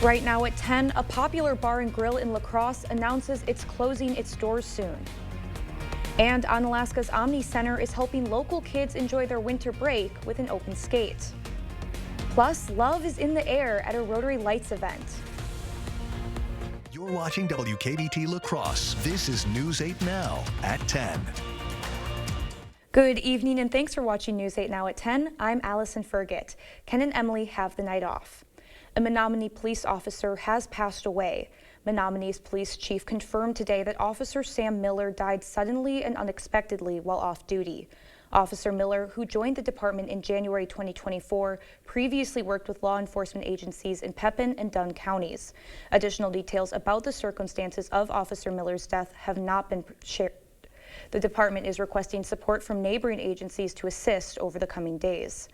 Right now at 10, a popular bar and grill in La Crosse announces it's closing its doors soon. And Onalaska's Omni Center is helping local kids enjoy their winter break with an open skate. Plus, love is in the air at a Rotary Lights event. You're watching WKBT La Crosse. This is News 8 Now at 10. Good evening and thanks for watching News 8 Now at 10. I'm Allison Fergit. Ken and Emily have the night off. A Menominee police officer has passed away. Menominee's police chief confirmed today that Officer Sam Miller died suddenly and unexpectedly while off duty. Officer Miller, who joined the department in January 2024, previously worked with law enforcement agencies in Pepin and Dunn counties. Additional details about the circumstances of Officer Miller's death have not been shared. The department is requesting support from neighboring agencies to assist over the coming days.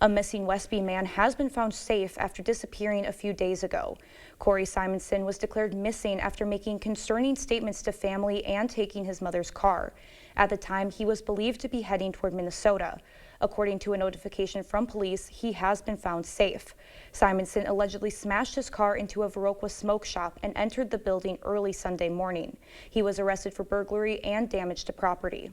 A missing Westby man has been found safe after disappearing a few days ago. Corey Simonson was declared missing after making concerning statements to family and taking his mother's car. At the time, he was believed to be heading toward Minnesota. According to a notification from police, he has been found safe. Simonson allegedly smashed his car into a Viroqua smoke shop and entered the building early Sunday morning. He was arrested for burglary and damage to property.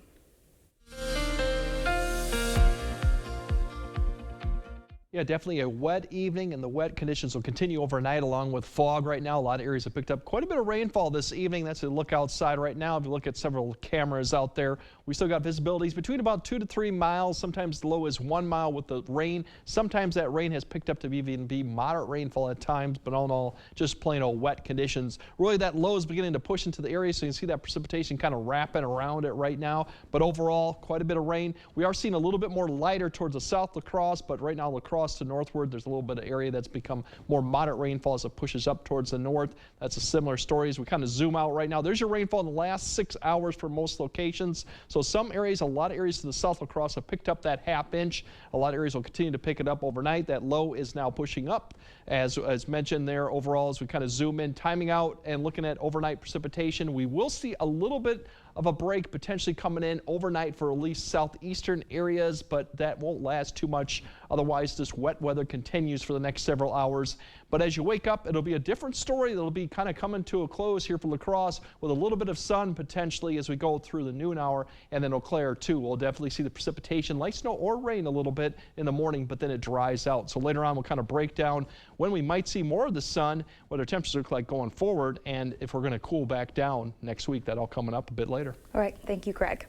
Yeah, definitely a wet evening, and the wet conditions will continue overnight along with fog right now. A lot of areas have picked up quite a bit of rainfall this evening. That's a look outside right now. If you look at several cameras out there, we still got visibilities between about 2 to 3 miles, sometimes as low as 1 mile with the rain. Sometimes that rain has picked up to even be moderate rainfall at times, but all in all, just plain old wet conditions. Really, that low is beginning to push into the area, so you can see that precipitation kind of wrapping around it right now. But overall, quite a bit of rain. We are seeing a little bit more lighter towards the south La Crosse, but right now La Crosse to northward, there's a little bit of area that's become more moderate rainfall as it pushes up towards the north. That's a similar story as we kind of zoom out right now. There's your rainfall in the last 6 hours for most locations. So some areas, a lot of areas to the south La Crosse have picked up that ½ inch. A lot of areas will continue to pick it up overnight. That low is now pushing up as mentioned there overall as we kind of zoom in, timing out and looking at overnight precipitation. We will see a little bit of a break potentially coming in overnight for at least southeastern areas, but that won't last too much. Otherwise, this wet weather continues for the next several hours. But as you wake up, it'll be a different story. It'll be kind of coming to a close here for La Crosse with a little bit of sun potentially as we go through the noon hour, and then Eau Claire too. We'll definitely see the precipitation, light snow or rain a little bit in the morning, but then it dries out. So later on, we'll kind of break down when we might see more of the sun, what our temperatures look like going forward, and if we're going to cool back down next week. That all coming up a bit later. All right, thank you, Greg.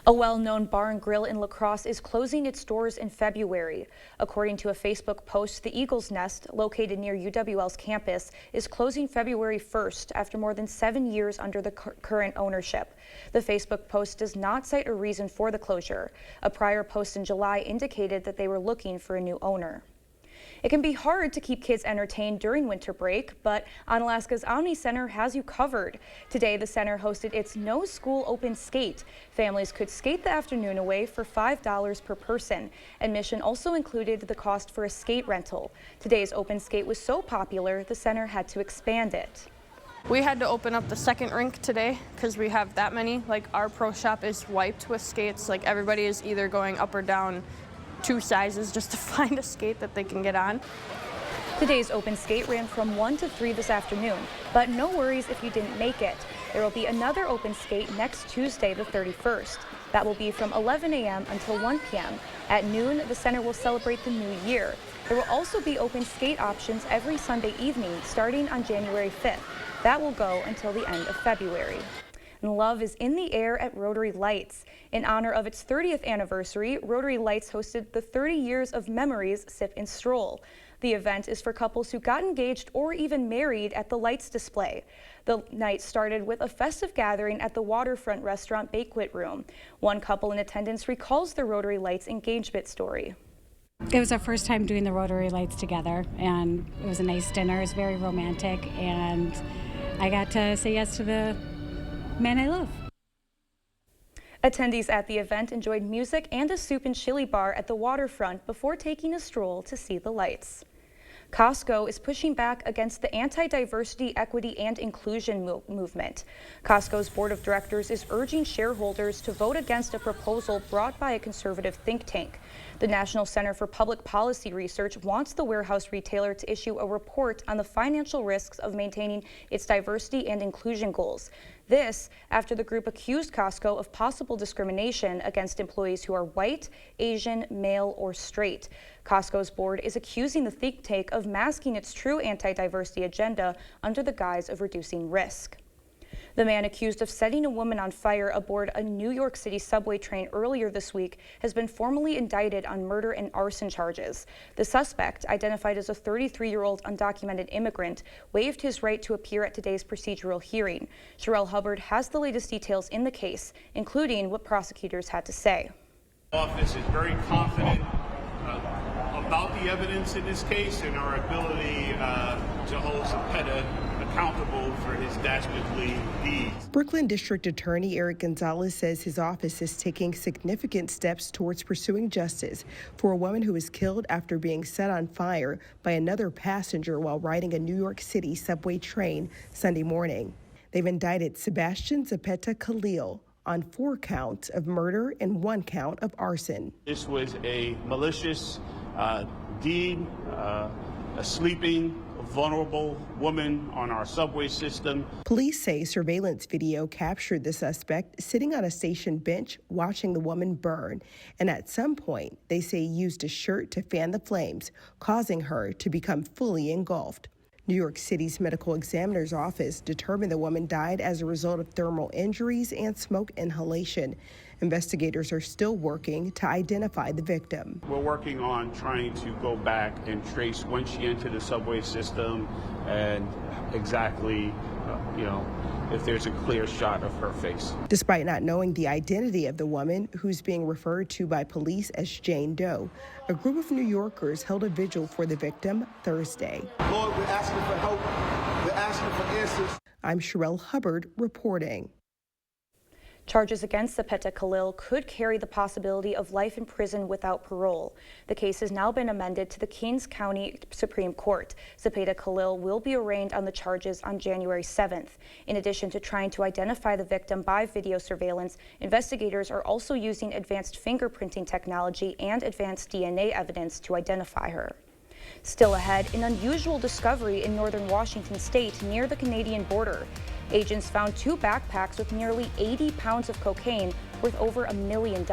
A well-known bar and grill in La Crosse is closing its doors in February. According to a Facebook post, the Eagle's Nest, located near UWL's campus, is closing February 1st after more than 7 years under the current ownership. The Facebook post does not cite a reason for the closure. A prior post in July indicated that they were looking for a new owner. It can be hard to keep kids entertained during winter break, but Onalaska's Omni Center has you covered. Today, the center hosted its No School Open Skate. Families could skate the afternoon away for $5 per person. Admission also included the cost for a skate rental. Today's open skate was so popular, the center had to expand it. We had to open up the second rink today because we have that many. Like, our pro shop is wiped with skates. Like, everybody is either going up or down 2 sizes just to find a skate that they can get on. Today's open skate ran from 1 to 3 this afternoon, but no worries if you didn't make it. There will be another open skate next Tuesday, the 31st. That will be from 11 a.m. until 1 p.m. At noon, the center will celebrate the new year. There will also be open skate options every Sunday evening starting on January 5th. That will go until the end of February. And love is in the air at Rotary Lights. In honor of its 30th anniversary, Rotary Lights hosted the 30 Years of Memories Sip and Stroll. The event is for couples who got engaged or even married at the Lights display. The night started with a festive gathering at the Waterfront Restaurant Banquet Room. One couple in attendance recalls the Rotary Lights engagement story. It was our first time doing the Rotary Lights together, and it was a nice dinner. It was very romantic, and I got to say yes to the man I love. Attendees at the event enjoyed music and a soup and chili bar at the waterfront before taking a stroll to see the lights. Costco is pushing back against the anti-diversity, equity, and inclusion movement. Costco's board of directors is urging shareholders to vote against a proposal brought by a conservative think tank. The National Center for Public Policy Research wants the warehouse retailer to issue a report on the financial risks of maintaining its diversity and inclusion goals. This after the group accused Costco of possible discrimination against employees who are white, Asian, male, or straight. Costco's board is accusing the think tank of masking its true anti-diversity agenda under the guise of reducing risk. The man accused of setting a woman on fire aboard a New York City subway train earlier this week has been formally indicted on murder and arson charges. The suspect, identified as a 33-year-old undocumented immigrant, waived his right to appear at today's procedural hearing. Sherelle Hubbard has the latest details in the case, including what prosecutors had to say. The office is very confident about the evidence in this case and our ability to hold Zepeda accountable for his dastardly deeds. Brooklyn District Attorney Eric Gonzalez says his office is taking significant steps towards pursuing justice for a woman who was killed after being set on fire by another passenger while riding a New York City subway train Sunday morning. They've indicted Sebastian Zepeda Khalil on 4 counts of murder and 1 count of arson. This was a malicious deed, a sleeping, vulnerable woman on our subway system. Police say surveillance video captured the suspect sitting on a station bench watching the woman burn, and at some point they say he used a shirt to fan the flames, causing her to become fully engulfed. New York City's medical examiner's office determined the woman died as a result of thermal injuries and smoke inhalation. Investigators are still working to identify the victim. We're working on trying to go back and trace when she entered the subway system and exactly, if there's a clear shot of her face. Despite not knowing the identity of the woman, who's being referred to by police as Jane Doe, a group of New Yorkers held a vigil for the victim Thursday. Lord, we're asking for help. We're asking for answers. I'm Sherelle Hubbard reporting. Charges against Zepeda Khalil could carry the possibility of life in prison without parole. The case has now been amended to the Kings County Supreme Court. Zepeda Khalil will be arraigned on the charges on January 7th. In addition to trying to identify the victim by video surveillance, investigators are also using advanced fingerprinting technology and advanced DNA evidence to identify her. Still ahead, an unusual discovery in northern Washington state near the Canadian border. Agents found 2 backpacks with nearly 80 pounds of cocaine worth over $1 million.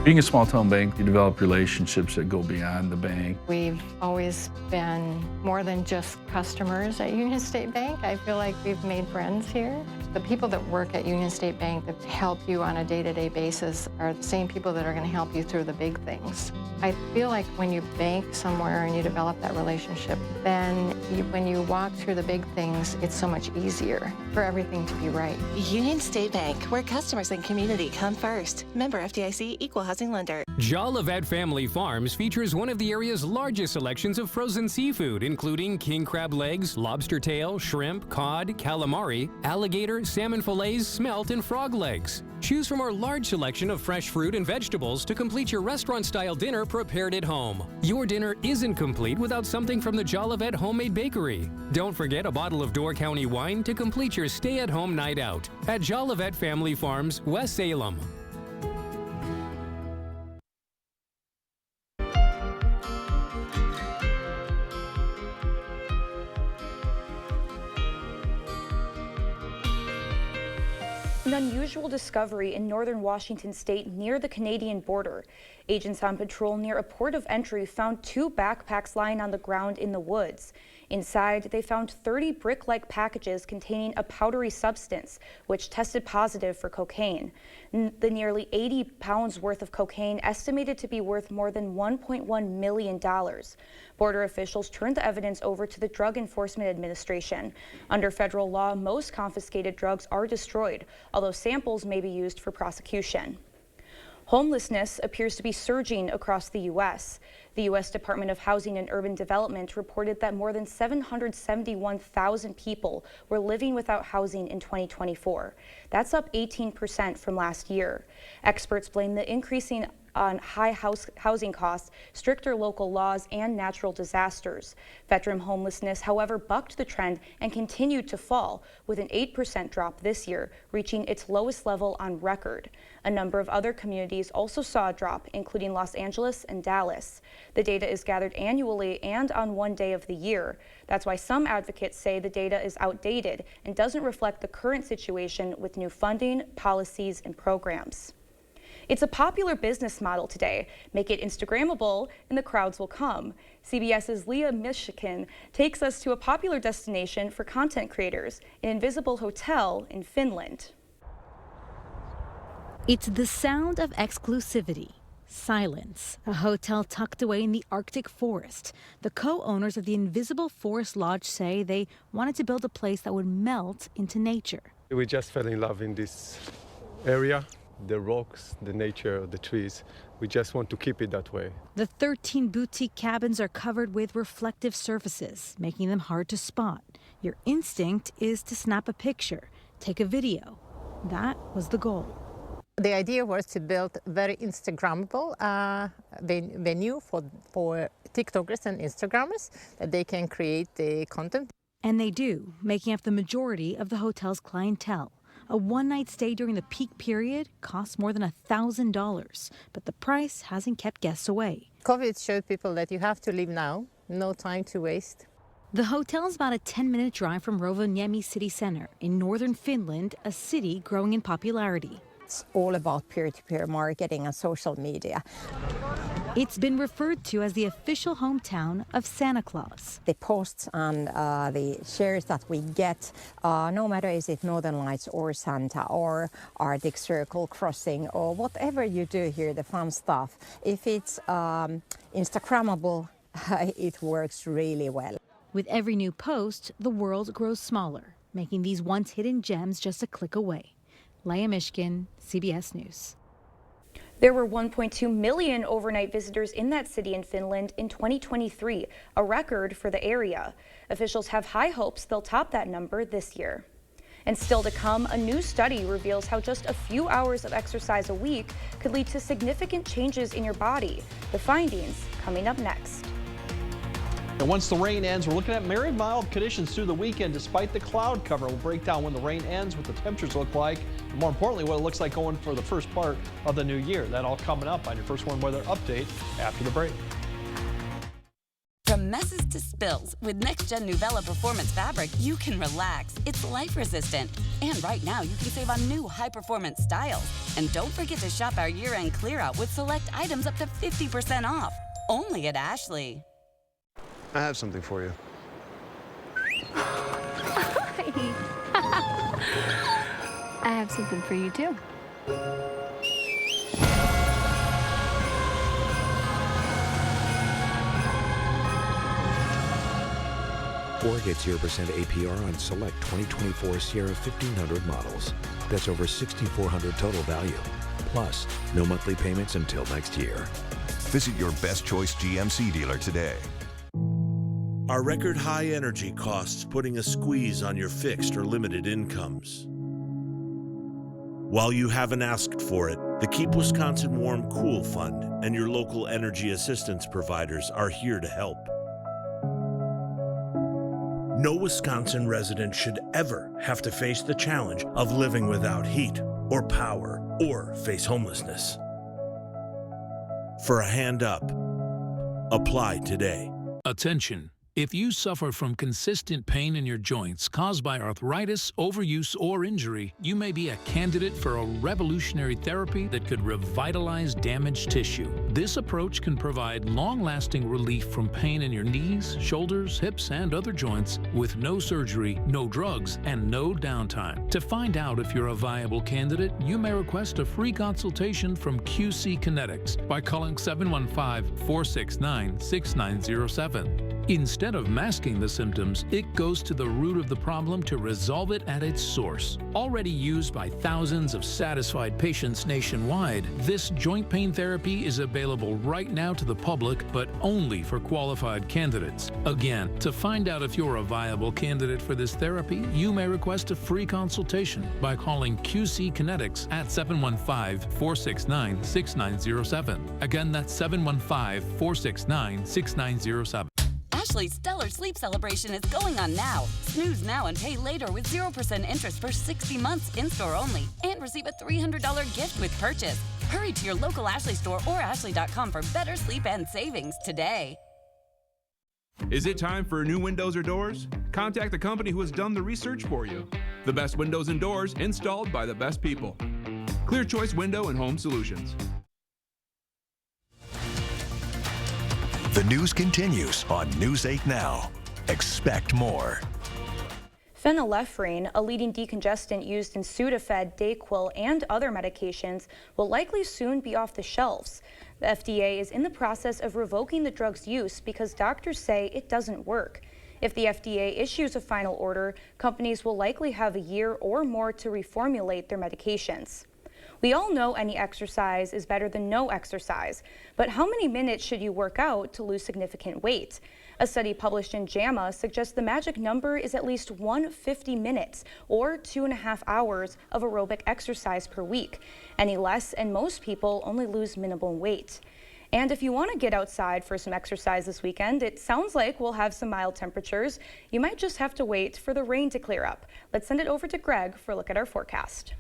Being a small town bank, you develop relationships that go beyond the bank. We've always been more than just customers at Union State Bank. I feel like we've made friends here. The people that work at Union State Bank that help you on a day-to-day basis are the same people that are going to help you through the big things. I feel like when you bank somewhere and you develop that relationship, then when you walk through the big things, it's so much easier for everything to be right. Union State Bank, where customers and community come first. Member FDIC, Equal Housing Lender. Jolivet Family Farms features one of the area's largest selections of frozen seafood, including king crab legs, lobster tail, shrimp, cod, calamari, alligator, salmon fillets, smelt, and frog legs. Choose from our large selection of fresh fruit and vegetables to complete your restaurant-style dinner prepared at home. Your dinner isn't complete without something from the Jolivet Homemade Bakery. Don't forget a bottle of Door County wine to complete your stay-at-home night out at Jolivet Family Farms, West Salem. An unusual discovery in northern Washington state near the Canadian border. Agents on patrol near a port of entry found 2 backpacks lying on the ground in the woods. Inside, they found 30 brick-like packages containing a powdery substance, which tested positive for cocaine. The nearly 80 pounds worth of cocaine estimated to be worth more than $1.1 million. Border officials turned the evidence over to the Drug Enforcement Administration. Under federal law, most confiscated drugs are destroyed, although samples may be used for prosecution. Homelessness appears to be surging across the U.S. The U.S. Department of Housing and Urban Development reported that more than 771,000 people were living without housing in 2024. That's up 18% from last year. Experts blame the increasing on high housing costs, stricter local laws, and natural disasters. Veteran homelessness, however, bucked the trend and continued to fall, with an 8% drop this year, reaching its lowest level on record. A number of other communities also saw a drop, including Los Angeles and Dallas. The data is gathered annually and on one day of the year. That's why some advocates say the data is outdated and doesn't reflect the current situation with new funding, policies, and programs. It's a popular business model today. Make it Instagrammable and the crowds will come. CBS's Leah Mishkin takes us to a popular destination for content creators, an invisible hotel in Finland. It's the sound of exclusivity. Silence, a hotel tucked away in the Arctic forest. The co-owners of the Invisible Forest Lodge say they wanted to build a place that would melt into nature. We just fell in love in this area. The rocks, the nature, the trees. We just want to keep it that way. The 13 boutique cabins are covered with reflective surfaces, making them hard to spot. Your instinct is to snap a picture, take a video. That was the goal. The idea was to build a very Instagrammable venue for TikTokers and Instagrammers, that they can create the content. And they do, making up the majority of the hotel's clientele. A one-night stay during the peak period costs more than $1,000, but the price hasn't kept guests away. COVID showed people that you have to leave now, no time to waste. The hotel is about a 10-minute drive from Rovaniemi city center in northern Finland, a city growing in popularity. It's all about peer-to-peer marketing and social media. It's been referred to as the official hometown of Santa Claus. The posts and the shares that we get, no matter is it Northern Lights or Santa or Arctic Circle crossing or whatever you do here, the fun stuff, if it's Instagrammable, it works really well. With every new post, the world grows smaller, making these once hidden gems just a click away. Leah Mishkin, CBS News. There were 1.2 million overnight visitors in that city in Finland in 2023, a record for the area. Officials have high hopes they'll top that number this year. And still to come, a new study reveals how just a few hours of exercise a week could lead to significant changes in your body. The findings coming up next. And once the rain ends, we're looking at very mild conditions through the weekend despite the cloud cover. We'll break down when the rain ends, what the temperatures look like, and more importantly, what it looks like going for the first part of the new year. That all coming up on your First Warn Weather Update after the break. From messes to spills, with next-gen Nuvella Performance Fabric, you can relax. It's life-resistant. And right now, you can save on new high-performance styles. And don't forget to shop our year-end clear-out with select items up to 50% off. Only at Ashley. I have something for you. I have something for you too. Ford gets 0% APR on select 2024 Sierra 1500 models. That's over $6,400 total value. Plus, no monthly payments until next year. Visit your Best Choice GMC dealer today. Are record high energy costs putting a squeeze on your fixed or limited incomes? While you haven't asked for it, the Keep Wisconsin Warm Cool Fund and your local energy assistance providers are here to help. No Wisconsin resident should ever have to face the challenge of living without heat or power or face homelessness. For a hand up, apply today. Attention. If you suffer from consistent pain in your joints caused by arthritis, overuse, or injury, you may be a candidate for a revolutionary therapy that could revitalize damaged tissue. This approach can provide long-lasting relief from pain in your knees, shoulders, hips, and other joints with no surgery, no drugs, and no downtime. To find out if you're a viable candidate, you may request a free consultation from QC Kinetics by calling 715-469-6907. Instead of masking the symptoms, it goes to the root of the problem to resolve it at its source. Already used by thousands of satisfied patients nationwide, this joint pain therapy is available right now to the public, but only for qualified candidates. Again, to find out if you're a viable candidate for this therapy, you may request a free consultation by calling QC Kinetics at 715-469-6907. Again, that's 715-469-6907. Ashley's Stellar Sleep Celebration is going on now. Snooze now and pay later with 0% interest for 60 months in-store only. And receive a $300 gift with purchase. Hurry to your local Ashley store or ashley.com for better sleep and savings today. Is it time for new windows or doors? Contact the company who has done the research for you. The best windows and doors installed by the best people. Clear Choice Window and Home Solutions. The news continues on News 8 Now. Expect more. Phenylephrine, a leading decongestant used in Sudafed, Dayquil, and other medications, will likely soon be off the shelves. The FDA is in the process of revoking the drug's use because doctors say it doesn't work. If the FDA issues a final order, companies will likely have a year or more to reformulate their medications. We all know any exercise is better than no exercise, but how many minutes should you work out to lose significant weight? A study published in JAMA suggests the magic number is at least 150 minutes or 2.5 hours of aerobic exercise per week. Any less and most people only lose minimal weight. And if you want to get outside for some exercise this weekend, it sounds like we'll have some mild temperatures. You might just have to wait for the rain to clear up. Let's send it over to Greg for a look at our forecast.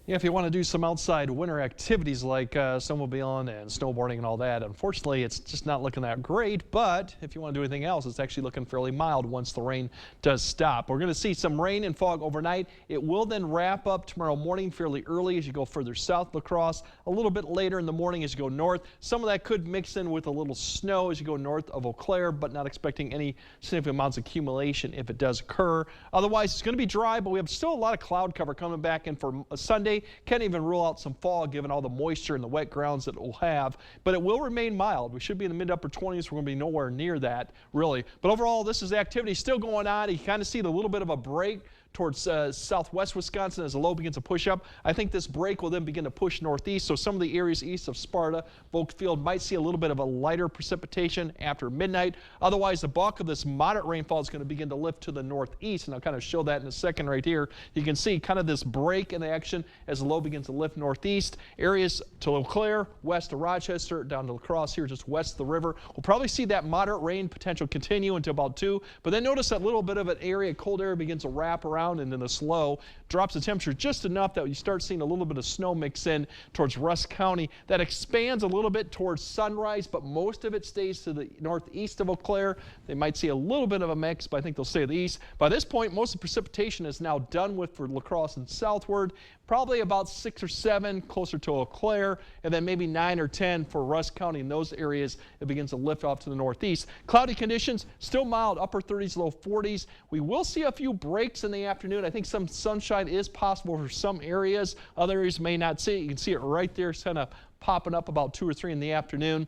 Yeah, if you want to do some outside winter activities like snowmobiling and snowboarding and all that, unfortunately, it's just not looking that great. But if you want to do anything else, it's actually looking fairly mild once the rain does stop. We're going to see some rain and fog overnight. It will then wrap up tomorrow morning fairly early as you go further south La Crosse, a little bit later in the morning as you go north. Some of that could mix in with a little snow as you go north of Eau Claire, but not expecting any significant amounts of accumulation if it does occur. Otherwise, it's going to be dry, but we have still a lot of cloud cover coming back in for Sunday. Can't even rule out some fog given all the moisture and the wet grounds that it will have, but it will remain mild. We should be in the mid-upper 20s. We're going to be nowhere near that, really. But overall, this is the activity still going on. You kind of see the little bit of a break towards southwest Wisconsin as the low begins to push up. I think this break will then begin to push northeast, so some of the areas east of Sparta, Volkfield might see a little bit of a lighter precipitation after midnight. Otherwise, the bulk of this moderate rainfall is going to begin to lift to the northeast, and I'll kind of show that in a second right here. You can see kind of this break in the action as the low begins to lift northeast. Areas to Eau Claire, west of Rochester, down to La Crosse here just west of the river. We'll probably see that moderate rain potential continue until about 2, but then notice that little bit of an area, cold air begins to wrap around and then the slow drops the temperature just enough that you start seeing a little bit of snow mix in towards Rusk County. That expands a little bit towards Sunrise, but most of it stays to the northeast of Eau Claire. They might see a little bit of a mix, but I think they'll stay to the east. By this point, most of the precipitation is now done with for La Crosse and southward. Probably about 6 or 7 closer to Eau Claire, and then maybe 9 or 10 for Rusk County. In those areas, it begins to lift off to the northeast. Cloudy conditions, still mild, upper 30s, low 40s. We will see a few breaks in the afternoon. I think some sunshine is possible for some areas. Other areas may not see it. You can see it right there, kind of popping up about 2 or 3 in the afternoon.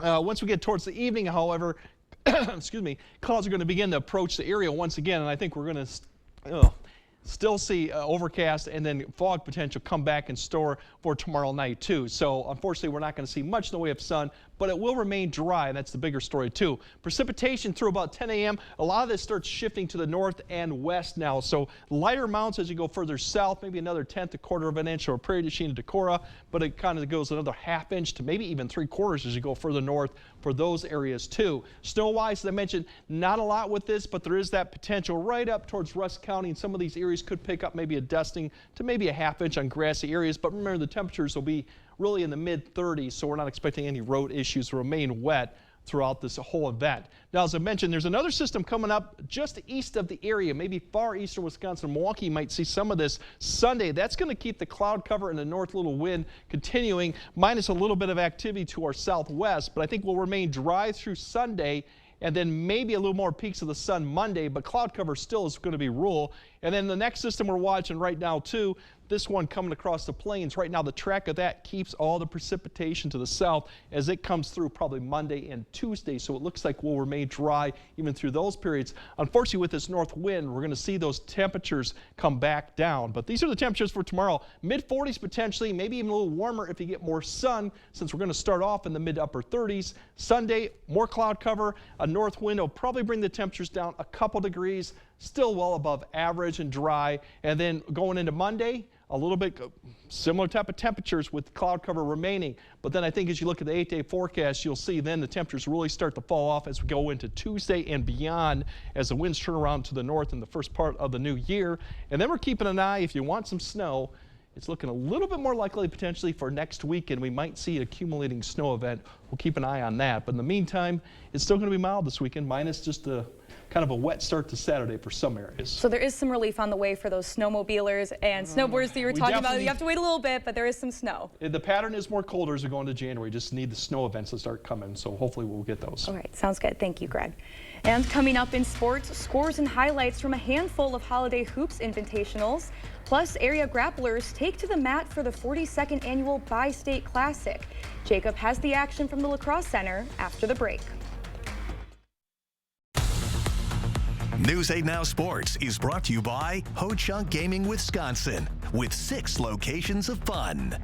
Once we get towards the evening, however, excuse me, clouds are going to begin to approach the area once again, and I think we're going to still see overcast and then fog potential come back in store for tomorrow night too. So unfortunately, we're not going to see much in the way of sun, but it will remain dry. That's the bigger story too. Precipitation through about 10 a.m. A lot of this starts shifting to the north and west now. So lighter amounts as you go further south, maybe another 1/10, 1/4 of an inch over Prairie du Chien and Decorah, but it kind of goes another 1/2 inch to maybe even 3/4 as you go further north for those areas too. Snow-wise, as I mentioned, not a lot with this, but there is that potential right up towards Rusk County, and some of these areas could pick up maybe a dusting to maybe a 1/2 inch on grassy areas. But remember, the temperatures will be really in the mid-30s, so we're not expecting any road issues to remain wet throughout this whole event. Now, as I mentioned, there's another system coming up just east of the area, maybe far eastern Wisconsin. Milwaukee might see some of this Sunday. That's going to keep the cloud cover and the north little wind continuing, minus a little bit of activity to our southwest, but I think we'll remain dry through Sunday, and then maybe a little more peaks of the sun Monday, but cloud cover still is going to be rule. And then the next system we're watching right now too, this one coming across the plains. Right now, the track of that keeps all the precipitation to the south as it comes through probably Monday and Tuesday. So it looks like we'll remain dry even through those periods. Unfortunately, with this north wind, we're going to see those temperatures come back down. But these are the temperatures for tomorrow. Mid-40s potentially, maybe even a little warmer if you get more sun, since we're going to start off in the mid-upper 30s. Sunday, more cloud cover. A north wind will probably bring the temperatures down a couple degrees, still well above average and dry. And then going into Monday, a little bit similar type of temperatures with cloud cover remaining. But then I think as you look at the 8-day forecast, you'll see then the temperatures really start to fall off as we go into Tuesday and beyond, as the winds turn around to the north in the first part of the new year. And then we're keeping an eye, if you want some snow, it's looking a little bit more likely potentially for next week, and we might see an accumulating snow event. We'll keep an eye on that. But in the meantime, it's still going to be mild this weekend, minus just a kind of a wet start to Saturday for some areas. So there is some relief on the way for those snowmobilers and snowboarders that you were talking about. You have to wait a little bit, but there is some snow. The pattern is more colder as we go into January. Just need the snow events to start coming, so hopefully we'll get those. All right, sounds good. Thank you, Greg. And coming up in sports, scores and highlights from a handful of Holiday Hoops Invitationals. Plus, area grapplers take to the mat for the 42nd annual Bi-State Classic. Jacob has the action from the Lacrosse Center after the break. News 8 Now Sports is brought to you by Ho Chunk Gaming Wisconsin, with 6 locations of fun.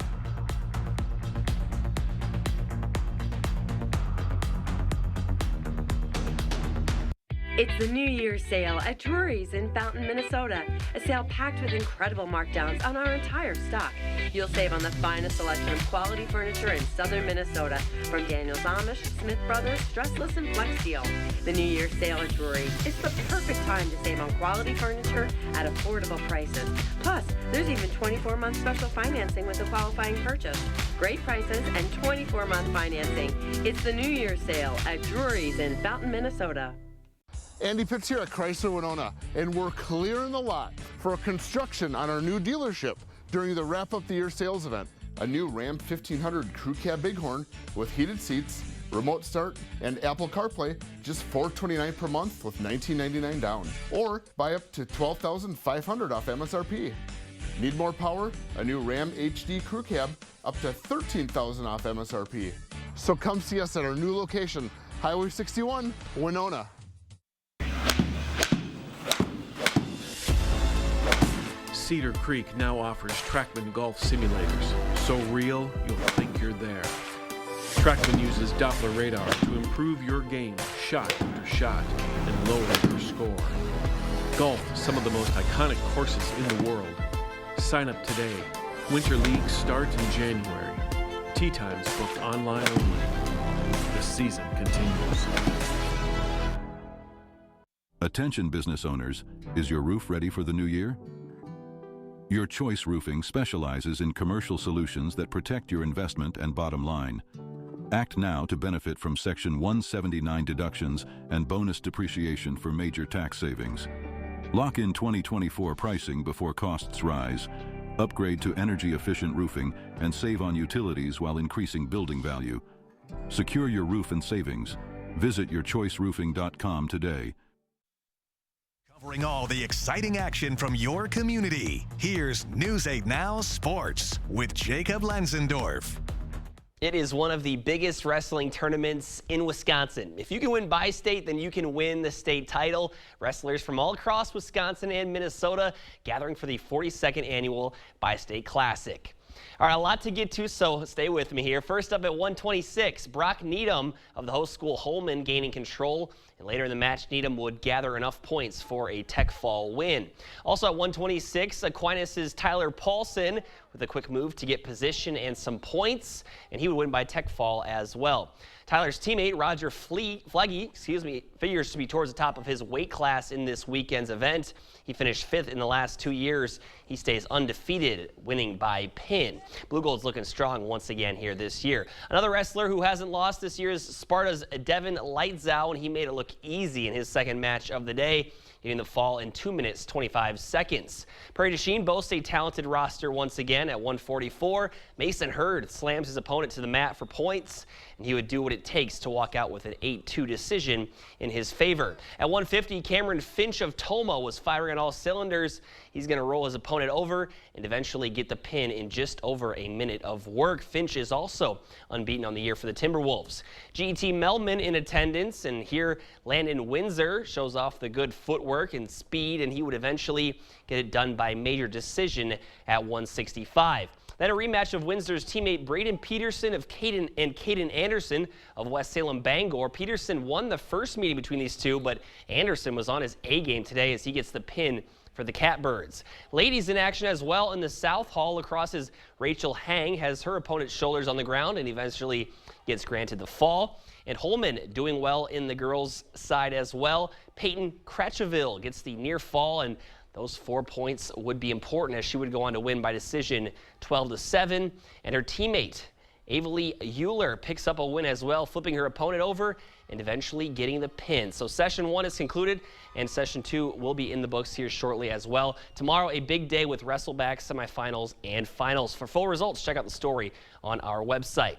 It's the New Year's sale at Drury's in Fountain, Minnesota. A sale packed with incredible markdowns on our entire stock. You'll save on the finest selection of quality furniture in southern Minnesota, from Daniels Amish, Smith Brothers, Stressless, and Flex Steel. The New Year's sale at Drury's is the perfect time to save on quality furniture at affordable prices. Plus, there's even 24-month special financing with a qualifying purchase. Great prices and 24-month financing. It's the New Year's sale at Drury's in Fountain, Minnesota. Andy Pitts here at Chrysler Winona, and we're clearing the lot for construction on our new dealership during the Wrap Up the Year sales event. A new Ram 1500 Crew Cab Bighorn with heated seats, remote start, and Apple CarPlay, just $429 per month with $19.99 down. Or buy up to $12,500 off MSRP. Need more power? A new Ram HD Crew Cab, up to $13,000 off MSRP. So come see us at our new location, Highway 61, Winona. Cedar Creek now offers TrackMan golf simulators. So real, you'll think you're there. TrackMan uses Doppler radar to improve your game shot after shot and lower your score. Golf, some of the most iconic courses in the world. Sign up today. Winter leagues start in January. Tee times booked online only. The season continues. Attention business owners, is your roof ready for the new year? Your Choice Roofing specializes in commercial solutions that protect your investment and bottom line. Act now to benefit from Section 179 deductions and bonus depreciation for major tax savings. Lock in 2024 pricing before costs rise. Upgrade to energy-efficient roofing and save on utilities while increasing building value. Secure your roof and savings. Visit yourchoiceroofing.com today. Covering all the exciting action from your community, here's News 8 Now Sports with Jacob Lenzendorf. It is one of the biggest wrestling tournaments in Wisconsin. If you can win Bi-State, then you can win the state title. Wrestlers from all across Wisconsin and Minnesota gathering for the 42nd annual Bi-State Classic. All right, a lot to get to, so stay with me here. First up at 126, Brock Needham of the host school Holman gaining control. And later in the match, Needham would gather enough points for a Tech Fall win. Also at 126, Aquinas' Tyler Paulson with a quick move to get position and some points, and he would win by Tech Fall as well. Tyler's teammate Roger Flegge, figures to be towards the top of his weight class in this weekend's event. He finished 5th in the last 2 years. He stays undefeated, winning by pin. Blue Gold's looking strong once again here this year. Another wrestler who hasn't lost this year is Sparta's Devin Lightzow, and he made it look easy in his second match of the day, getting the fall in 2 minutes 25 seconds. Prairie du Chien boasts a talented roster once again. man at 144. Mason Hurd slams his opponent to the mat for points, and he would do what it takes to walk out with an 8-2 decision in his favor. At 150, Cameron Finch of Toma was firing on all cylinders. He's going to roll his opponent over and eventually get the pin in just over a minute of work. Finch is also unbeaten on the year for the Timberwolves. GET Melman in attendance, and here Landon Windsor shows off the good footwork and speed, and he would eventually get it done by major decision at 165. Then a rematch of Windsor's teammate Braden Peterson of Caden Anderson of West Salem Bangor. Peterson won the first meeting between these two, but Anderson was on his A game today as he gets the pin for the Catbirds. Ladies in action as well in the South Hall. Lacrosse's Rachel Hang has her opponent's shoulders on the ground and eventually gets granted the fall. And Holman doing well in the girls' side as well. Peyton Cratcheville gets the near fall, and those 4 points would be important as she would go on to win by decision 12-7. And her teammate Avalie Euler picks up a win as well, flipping her opponent over and eventually getting the pin. So session 1 is concluded, and session 2 will be in the books here shortly as well. Tomorrow, a big day with wrestleback, semifinals, and finals. For full results, check out the story on our website.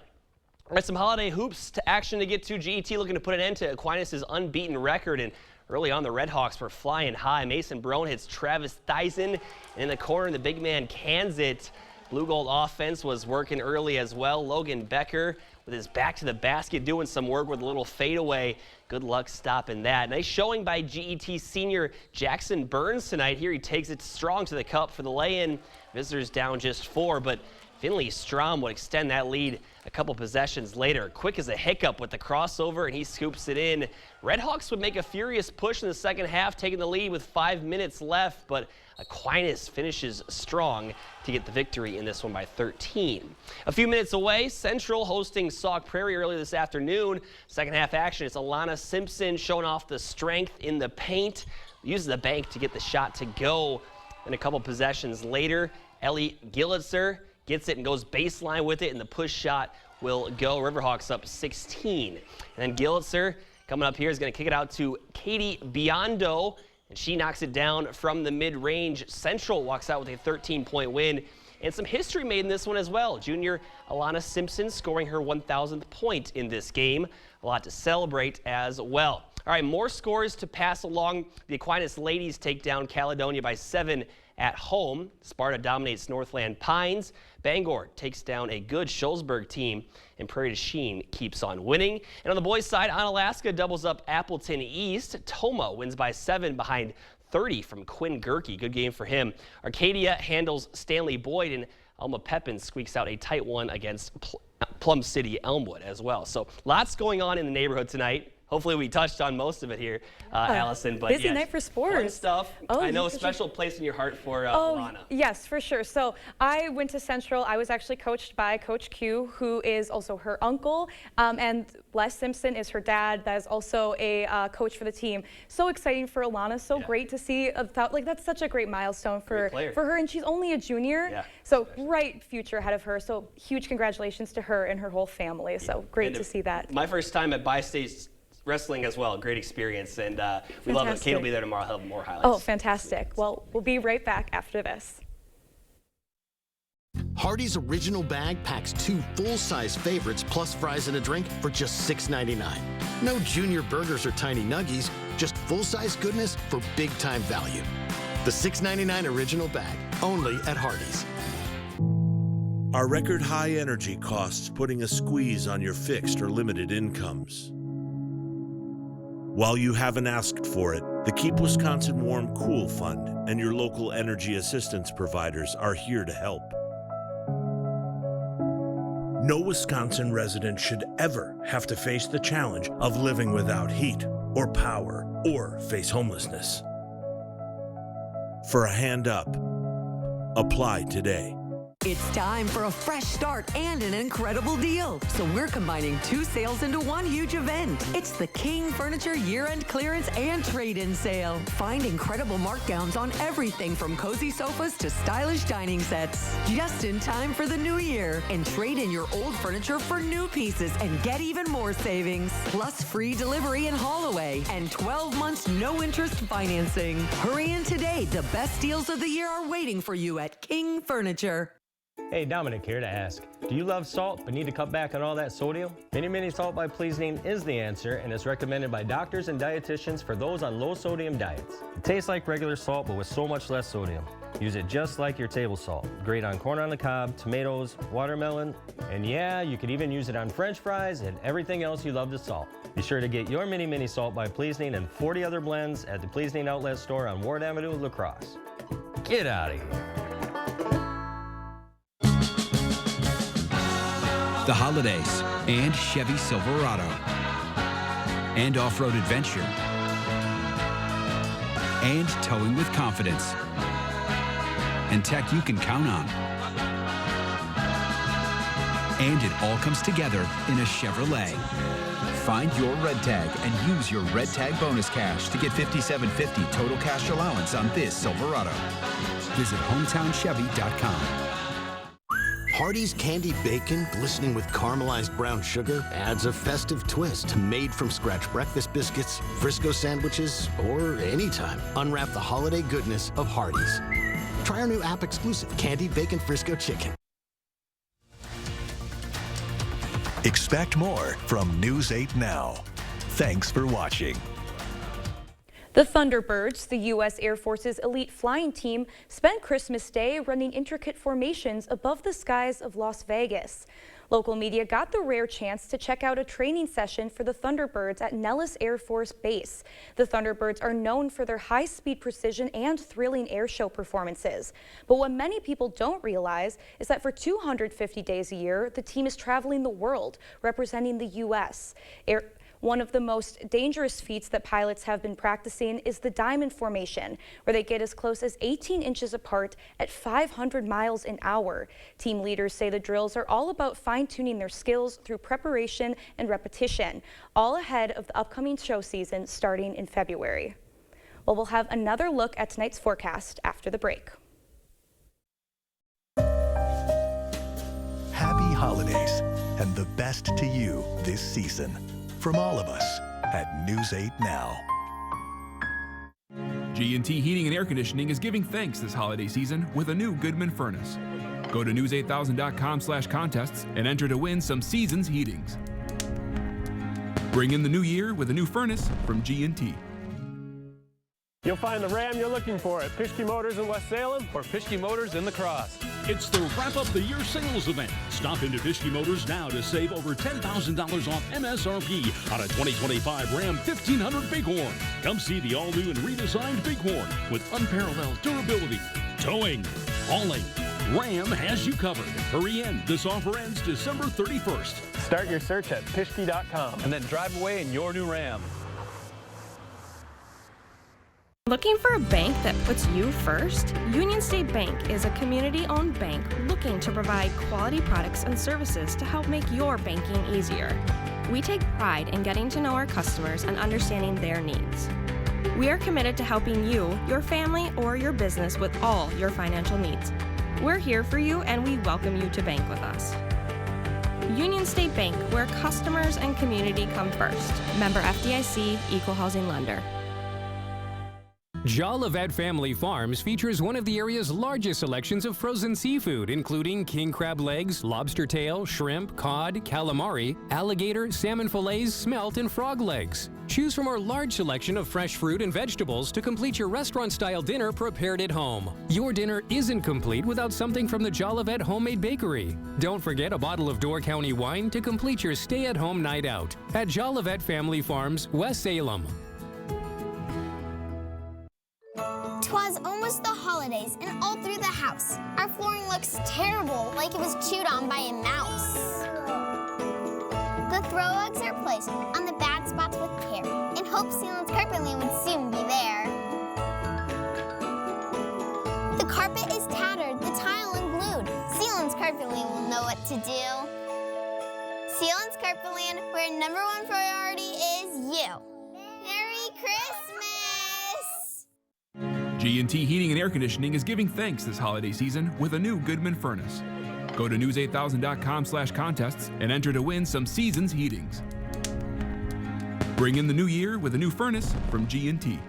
All right, some holiday hoops to action to get to. GET looking to put an end to Aquinas' unbeaten record, and early on, the Redhawks were flying high. Mason Brown hits Travis Dyson, and in the corner, the big man cans it. Blue Gold offense was working early as well. Logan Becker with his back to the basket doing some work with a little fadeaway. Good luck stopping that. Nice showing by GET senior Jackson Burns tonight. Here he takes it strong to the cup for the lay-in. Visitors down just 4, but Finley Strom would extend that lead a couple possessions later. Quick as a hiccup with the crossover, and he scoops it in. Redhawks would make a furious push in the second half, taking the lead with 5 minutes left, but Aquinas finishes strong to get the victory in this one by 13. A few minutes away, Central hosting Sauk Prairie early this afternoon. Second half action, it's Alana Simpson showing off the strength in the paint, uses the bank to get the shot to go. Then a couple possessions later, Ellie Gillitzer gets it and goes baseline with it, and the push shot will go. Riverhawks up 16. And then Gillitzer coming up here is going to kick it out to Katie Biondo, and she knocks it down from the mid-range. Central walks out with a 13-point win. And some history made in this one as well. Junior Alana Simpson scoring her 1,000th point in this game. A lot to celebrate as well. All right, more scores to pass along. The Aquinas ladies take down Caledonia by 7 at home. Sparta dominates Northland Pines. Bangor takes down a good Shullsburg team, and Prairie du Chien keeps on winning. And on the boys' side, Onalaska doubles up Appleton East. Toma wins by 7 behind 30 from Quinn Gerke. Good game for him. Arcadia handles Stanley Boyd, and Alma Pepin squeaks out a tight one against Plum City Elmwood as well. So lots going on in the neighborhood tonight. Hopefully we touched on most of it here, Allison. But busy yes, night for sports. Fun stuff. Oh, I know a special place in your heart for Lana. Yes, for sure. So I went to Central. I was actually coached by Coach Q, who is also her uncle, and Les Simpson is her dad. That is also a coach for the team. So exciting for Alana. So great to see. Like that's such a great milestone for her, and she's only a junior. Yeah. So bright future ahead of her. So huge congratulations to her and her whole family. So great to see that. My first time at Bi-State Wrestling as well. Great experience, and we love it. Kate will be there tomorrow. He'll have more highlights. Oh, fantastic. Well, we'll be right back after this. Hardee's original bag packs 2 full-size favorites plus fries and a drink for just $6.99. No junior burgers or tiny nuggies, just full-size goodness for big-time value. The $6.99 original bag, only at Hardee's. Are record high energy costs putting a squeeze on your fixed or limited incomes? While you haven't asked for it, the Keep Wisconsin Warm Cool Fund and your local energy assistance providers are here to help. No Wisconsin resident should ever have to face the challenge of living without heat or power or face homelessness. For a hand up, apply today. It's time for a fresh start and an incredible deal. So we're combining 2 sales into one huge event. It's the King Furniture Year-End Clearance and Trade-In Sale. Find incredible markdowns on everything from cozy sofas to stylish dining sets. Just in time for the new year. And trade in your old furniture for new pieces and get even more savings. Plus free delivery and haul away. And 12 months no interest financing. Hurry in today. The best deals of the year are waiting for you at King Furniture. Hey, Dominic here to ask, do you love salt but need to cut back on all that sodium? Mini Mini Salt by Pleasing is the answer, and it's recommended by doctors and dietitians for those on low sodium diets. It tastes like regular salt but with so much less sodium. Use it just like your table salt. Great on corn on the cob, tomatoes, watermelon, and yeah, you could even use it on French fries and everything else you love to salt. Be sure to get your Mini Mini Salt by Pleasing and 40 other blends at the Pleasing Outlet Store on Ward Avenue, La Crosse. Get out of here. The holidays, and Chevy Silverado, and off-road adventure, and towing with confidence, and tech you can count on. And it all comes together in a Chevrolet. Find your red tag and use your red tag bonus cash to get $5,750 total cash allowance on this Silverado. Visit HometownChevy.com. Hardee's candy bacon, glistening with caramelized brown sugar, adds a festive twist to made-from-scratch breakfast biscuits, Frisco sandwiches, or anytime. Unwrap the holiday goodness of Hardee's. Try our new app-exclusive Candied Bacon Frisco Chicken. Expect more from News 8 Now. Thanks for watching. The Thunderbirds, the U.S. Air Force's elite flying team, spent Christmas Day running intricate formations above the skies of Las Vegas. Local media got the rare chance to check out a training session for the Thunderbirds at Nellis Air Force Base. The Thunderbirds are known for their high-speed precision and thrilling air show performances. But what many people don't realize is that for 250 days a year, the team is traveling the world, representing the U.S. One of the most dangerous feats that pilots have been practicing is the diamond formation, where they get as close as 18 inches apart at 500 miles an hour. Team leaders say the drills are all about fine-tuning their skills through preparation and repetition, all ahead of the upcoming show season starting in February. Well, we'll have another look at tonight's forecast after the break. Happy holidays and the best to you this season. From all of us at News 8 Now. G&T Heating and Air Conditioning is giving thanks this holiday season with a new Goodman furnace. Go to news8000.com/contests and enter to win some season's heatings. Bring in the new year with a new furnace from G&T. You'll find the Ram you're looking for at Pischke Motors in West Salem or Pischke Motors in La Crosse. It's the Wrap Up the Year sales event. Stop into Pischke Motors now to save over $10,000 off MSRP on a 2025 Ram 1500 Bighorn. Come see the all-new and redesigned Bighorn with unparalleled durability, towing, hauling. Ram has you covered. Hurry in. This offer ends December 31st. Start your search at Pischke.com and then drive away in your new Ram. Looking for a bank that puts you first? Union State Bank is a community-owned bank looking to provide quality products and services to help make your banking easier. We take pride in getting to know our customers and understanding their needs. We are committed to helping you, your family, or your business with all your financial needs. We're here for you and we welcome you to bank with us. Union State Bank, where customers and community come first. Member FDIC, Equal Housing Lender. Jolivet Family Farms features one of the area's largest selections of frozen seafood, including king crab legs, lobster tail, shrimp, cod, calamari, alligator, salmon fillets, smelt, and frog legs. Choose from our large selection of fresh fruit and vegetables to complete your restaurant-style dinner prepared at home. Your dinner isn't complete without something from the Jolivet Homemade Bakery. Don't forget a bottle of Door County wine to complete your stay-at-home night out at Jolivet Family Farms, West Salem. 'Twas almost the holidays, and all through the house, our flooring looks terrible, like it was chewed on by a mouse. The throw rugs are placed on the bad spots with care, in hopes Sealand's Carpet Lane would soon be there. The carpet is tattered, the tile unglued. Sealand's Carpet Lane will know what to do. Sealand's Carpet Lane, where #1 priority is you. Merry Christmas! G&T Heating and Air Conditioning is giving thanks this holiday season with a new Goodman furnace. Go to news8000.com/contests and enter to win some season's heatings. Bring in the new year with a new furnace from G&T.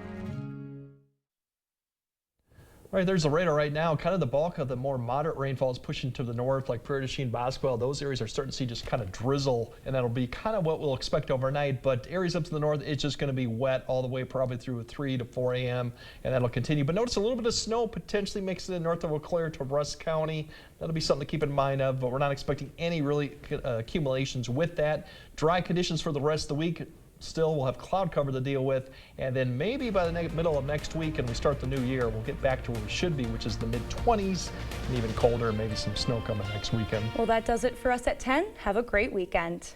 All right, there's the radar right now. Kind of the bulk of the more moderate rainfall is pushing to the north, like Prairie du Chien, Bosquel. Those areas are starting to see just kind of drizzle, and that'll be kind of what we'll expect overnight. But areas up to the north, it's just going to be wet all the way probably through 3 to 4 a.m., and that'll continue. But notice a little bit of snow potentially makes it in north of Eau Claire to Rusk County. That'll be something to keep in mind of, but we're not expecting any really accumulations with that. Dry conditions for the rest of the week. Still, we'll have cloud cover to deal with, and then maybe by the middle of next week and we start the new year, we'll get back to where we should be, which is the mid-20s and even colder, maybe some snow coming next weekend. Well, that does it for us at 10. Have a great weekend.